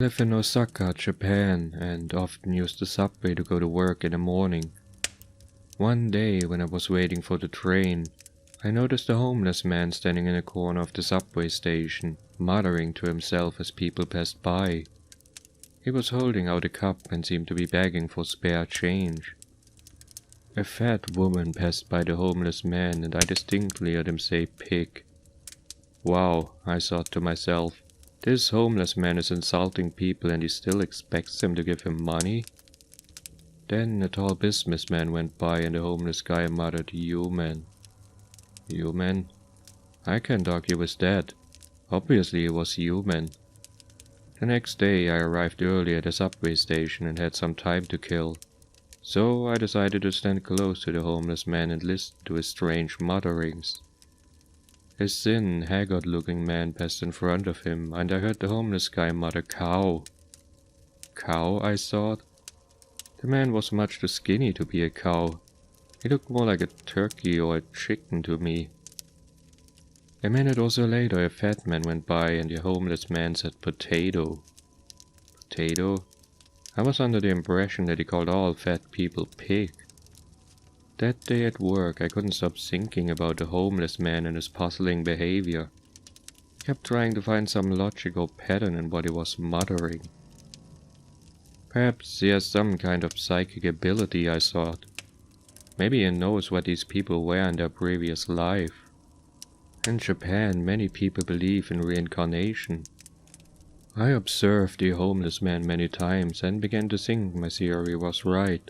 I live in Osaka, Japan, and often use the subway to go to work in the morning. One day, when I was waiting for the train, I noticed a homeless man standing in a corner of the subway station, muttering to himself as people passed by. He was holding out a cup and seemed to be begging for spare change. A fat woman passed by the homeless man, and I distinctly heard him say "pig." Wow, I thought to myself. This homeless man is insulting people and he still expects them to give him money? Then a tall businessman went by and the homeless guy muttered, "Human." Human? I can't argue with that. Obviously he was human. The next day I arrived early at the subway station and had some time to kill. So I decided to stand close to the homeless man and listen to his strange mutterings. A thin, haggard-looking man passed in front of him, and I heard the homeless guy mutter, "Cow." Cow, I thought. The man was much too skinny to be a cow. He looked more like a turkey or a chicken to me. A minute or so later, a fat man went by, and the homeless man said, "Potato." Potato? I was under the impression that he called all fat people pig. That day at work, I couldn't stop thinking about the homeless man and his puzzling behavior. I kept trying to find some logical pattern in what he was muttering. Perhaps he has some kind of psychic ability, I thought. Maybe he knows what these people were in their previous life. In Japan, many people believe in reincarnation. I observed the homeless man many times and began to think my theory was right.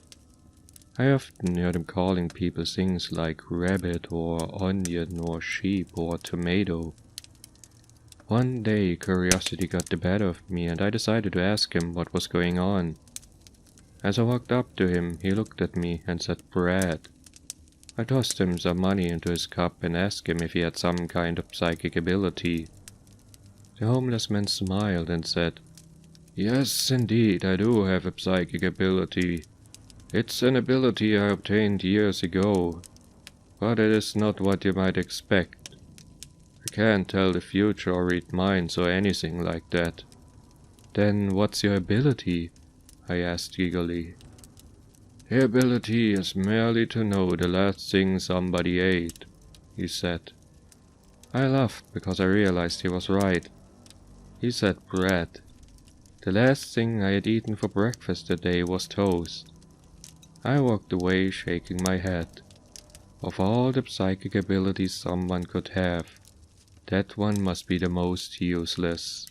I often heard him calling people things like rabbit or onion or sheep or tomato. One day curiosity got the better of me and I decided to ask him what was going on. As I walked up to him, he looked at me and said "bread." I tossed him some money into his cup and asked him if he had some kind of psychic ability. The homeless man smiled and said, "Yes, indeed, I do have a psychic ability. It's an ability I obtained years ago, but it is not what you might expect. I can't tell the future or read minds or anything like that." "Then what's your ability?" I asked eagerly. "The ability is merely to know the last thing somebody ate," he said. I laughed because I realized he was right. He said bread. The last thing I had eaten for breakfast that day was toast. I walked away shaking my head. Of all the psychic abilities someone could have, that one must be the most useless.